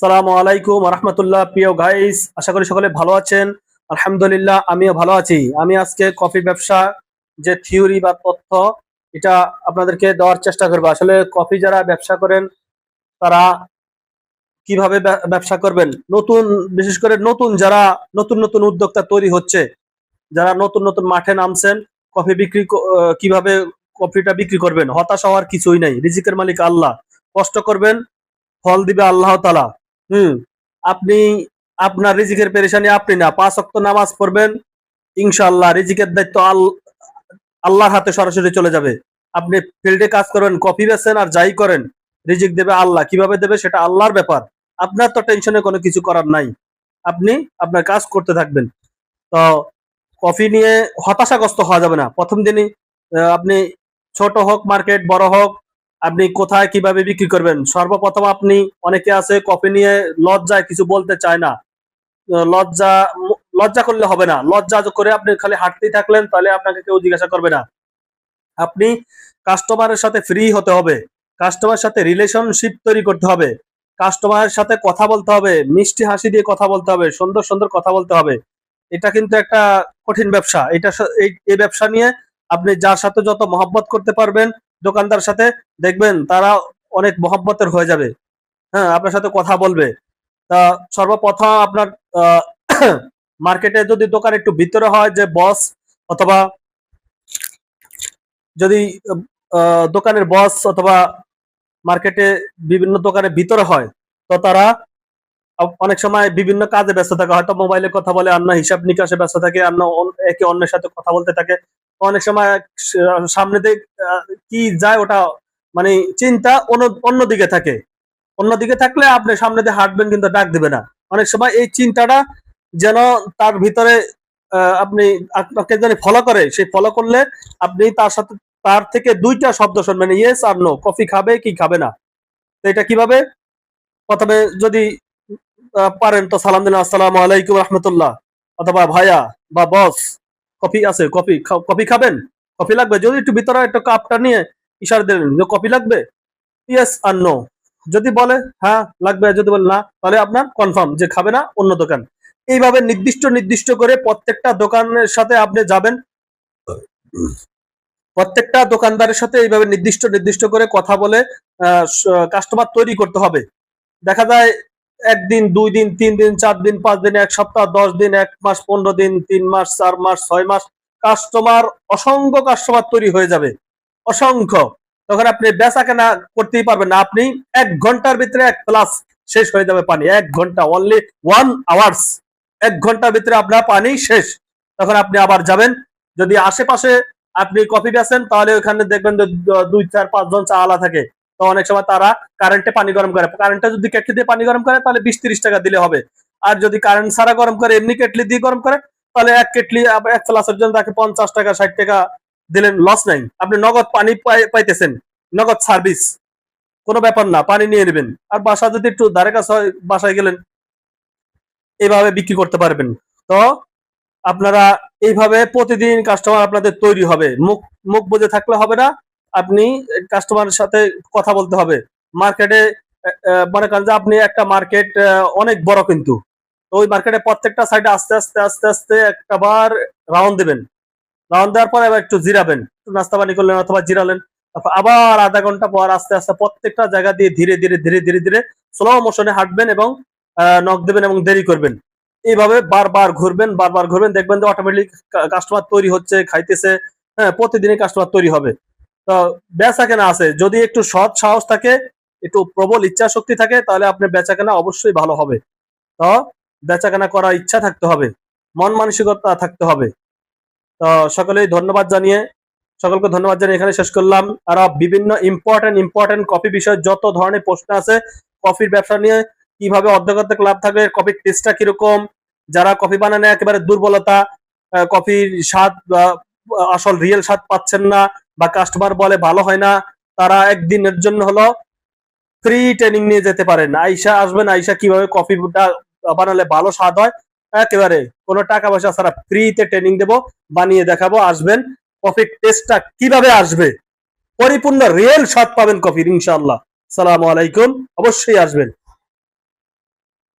সালামু আলাইকুম রহমতুল্লাহ। প্রিয় গাইস, আশা করি সকলে ভালো আছেন। আলহামদুলিল্লাহ, আমিও ভালো আছি। আমি আজকে কফি ব্যবসা যে থিওরি বা তথ্য, এটা আপনাদেরকে দেওয়ার চেষ্টা করবো। আসলে কফি যারা ব্যবসা করেন তারা কিভাবে ব্যবসা করবেন, নতুন বিশেষ করে নতুন যারা নতুন নতুন উদ্যোক্তা তৈরি হচ্ছে, যারা নতুন নতুন মাঠে নামছেন, কফি বিক্রি কিভাবে কফিটা বিক্রি করবেন। হতাশ হওয়ার কিছুই নাই, রিজিকের মালিক আল্লাহ। কষ্ট করবেন, ফল দিবে আল্লাহ তাআলা। হুম আপনি আপনার রিজিকের পেরেশানি আপনি না, 5 ওয়াক্ত নামাজ পড়বেন, ইনশাআল্লাহ রিজিকের দায়িত্ব আল্লাহর হাতে সরাসরি চলে যাবে। আপনি ফিল্ডে কাজ করবেন, কফি বেচেন আর যাই করেন, রিজিক দেবে আল্লাহ। কিভাবে দেবে সেটা আল্লাহর ব্যাপার, আপনার তো টেনশনে কোনো কিছু করার নাই। আপনি আপনার কাজ করতে থাকবেন। তো কফি নিয়ে হতাশাগ্রস্ত হওয়া যাবে না প্রথম দিনই। আপনি ছোট হোক মার্কেট, বড় হোক, আপনি কোথায় কিভাবে বিক্রি করবেন। সর্বপ্রথম আপনি, অনেকে আছে কফি নিয়ে লজ্জায় কিছু বলতে চায় না। লজ্জা লজ্জা করলে হবে না। লজ্জা করে আপনি খালি হাঁটতেই থাকলেন, তাহলে আপনাকে কেউ জিজ্ঞাসা করবে না। আপনি কাস্টমারের সাথে ফ্রি হতে হবে, কাস্টমারের সাথে রিলেশনশিপ তৈরি করতে হবে, কাস্টমারের সাথে কথা বলতে হবে, মিষ্টি হাসি দিয়ে কথা বলতে হবে, সুন্দর সুন্দর কথা বলতে হবে। এটা কিন্তু একটা কঠিন ব্যবসা। এই ব্যবসা নিয়ে আপনি যার সাথে যত মহব্বত করতে পারবেন, দোকানদার সাথে, দেখবেন তারা অনেক মহব্বতের হয়ে যাবে। হ্যাঁ, আপনার সাথে কথা বলবে। তা সর্বপ্রথম আপনার মার্কেটে যদি দোকান একটু ভিতরে হয়, যে বস অথবা যদি দোকানের বস অথবা মার্কেটে বিভিন্ন দোকানের ভিতরে হয়, তো তারা অনেক সময় বিভিন্ন কাজে ব্যস্ত থাকে, হয়তো মোবাইলে কথা বলে, অন্য হিসাব নিকাশে ব্যস্ত থাকে, অন্য একে অন্যের সাথে কথা বলতে থাকে। অনেক সময় সামনে দিকে কি যায় ওটা মানে চিন্তা অন্যদিকে থাকে। অন্যদিকে থাকলে আপনি সামনে দিয়ে হাঁটবেন কিন্তু ডাক দিবে না। অনেক সময় এই চিন্তাটা যেন তার ভিতরে আপনি আপনাকে যেন ফলো করে, সেই ফলো করলে আপনি তার থেকে দুইটা শব্দ শুনবেন, ইয়েস আর নো, কফি খাবে কি খাবে না। তো এটা কিভাবে, প্রথমে যদি পারেন তো সালাম দিন, আসসালামু আলাইকুম রহমতুল্লাহ, অথবা ভাইয়া বা বস, কফি আছে, কফি খাবেন, কফি লাগবে। যদি একটু ভিতরে একটু কাপটা নিয়ে ইশারা দিলেন যে কফি লাগবে, ইয়েস আর নো। যদি বলে হ্যাঁ লাগবে, যদি বলে না, তাহলে আপনার কনফার্ম যে খাবে না, অন্য দোকান। এইভাবে নির্দিষ্ট নির্দিষ্ট করে প্রত্যেকটা দোকানের সাথে আপনি যাবেন, প্রত্যেকটা দোকানদারের সাথে এইভাবে নির্দিষ্ট নির্দিষ্ট করে কথা বলে কাস্টমার তৈরি করতে হবে। দেখা যায় 1 দিন, 2 দিন, 3 দিন, 4 দিন, 5 দিন, 1 সপ্তাহ, 10 দিন, 1 মাস, 15 দিন, 3 মাস, 4 মাস, 6 মাস, কাস্টমার, অসংখ্য কাস্টমার তৈরি হয়ে যাবে, অসংখ্য। তখন আপনি বেচা কেনা করতেই পারবেন না। আপনি 1 ঘন্টার ভিতরে 1 গ্লাস শেষ হয়ে যাবে পানি। 1 ঘন্টা, অনলি 1 আওয়ার্স, 1 ঘন্টার ভিতরে আপনার পানি শেষ। তখন আপনি আবার যাবেন। যদি আশেপাশে আপনি কফি বেচেন, তাহলে ওখানে দেখবেন যে 2, 4, 5 জন চা আলা থাকে। তো অনেক সময় তারা কারেন্টে পানি গরম করে, কারেন্টে যদি কেটলি দিয়ে পানি গরম করে তাহলে 20-30 টাকা দিলে হবে। আর যদি কারেন্ট ছাড়া গরম করে, এমনি কেটলি দিয়ে গরম করে, তাহলে 1 কেটলি 1 গ্লাসের জন্য তাকে 50 টাকা 60 টাকা দিলেন, লস নাই। আপনি নগদ পানি পাইতেছেন, নগদ সার্ভিস, কোনো ব্যাপার না, পানি নিয়ে নেবেন। আর বাসা যদি একটু ধারে কাছে হয়, বাসায় গেলেন, এইভাবে বিক্রি করতে পারবেন। তো আপনারা এইভাবে প্রতিদিন কাস্টমার আপনাদের তৈরি হবে। মুখ মুখ বুঝে থাকলে হবে না, আপনি কাস্টমারের সাথে কথা বলতে হবে। মার্কেটে মনে করেন যে আপনি একটা মার্কেট অনেক বড়, কিন্তু ওই মার্কেটে প্রত্যেকটা সাইডে আস্তে আস্তে আস্তে আস্তে একটাবার রাউন্ড দেবেন। রাউন্ড দেওয়ার পর এবার একটু জিরাবেন, একটু নাস্তা পানি করলেন অথবা জিরালেন। তারপর আবার আধা ঘন্টা পর আস্তে আস্তে প্রত্যেকটা জায়গা দিয়ে ধীরে ধীরে ধীরে ধীরে ধীরে স্লো মোশনে হাঁটবেন এবং নক দেবেন এবং দেরি করবেন। এইভাবে বারবার ঘুরবেন, বারবার ঘুরবেন, দেখবেন যে অটোমেটিক কাস্টমার তৈরি হচ্ছে, খাইতেছে। হ্যাঁ, প্রতিদিনই কাস্টমার তৈরি হবে। তো বেচা কেনা আছে, যদি একটু সৎ সাহস থাকে, একটু প্রবল ইচ্ছা শক্তি থাকে, তাহলে আপনি বেচা কেনা অবশ্যই ভালো হবে। তো বেচা কেনা করার ইচ্ছা থাকতে হবে, মন মানসিকতা থাকতে হবে। তো সকলেই ধন্যবাদ জানিয়ে, সকলকে ধন্যবাদ জানিয়ে এখানে শেষ করলাম। আর বিভিন্ন ইম্পর্টেন্ট কফি বিষয়ে যত ধরনের প্রশ্ন আছে, কফির ব্যবসা নিয়ে কিভাবে অর্ধেক লাভ থাকবে, কফির টেস্টটা কিরকম, যারা কফি বানানো একেবারে দুর্বলতা, কফির স্বাদ আসল রিয়েল স্বাদ পাচ্ছেন না, বা কাস্টমার বলে ভালো হয় না, তারা একদিনের জন্য হলো ফ্রি ট্রেনিং নিয়ে যেতে পারেন। আইসা আসবেন, আইসা কিভাবে কফিটা বানালে ভালো স্বাদ হয়, একেবারে কোনো টাকা পয়সা ছাড়া ফ্রিতে ট্রেনিং দেবো, বানিয়ে দেখাবো। আসবেন, কফির টেস্টটা কিভাবে আসবে, পরিপূর্ণ রিয়েল স্বাদ পাবেন কফির, ইনশাআল্লাহ। সালামু আলাইকুম, অবশ্যই আসবেন।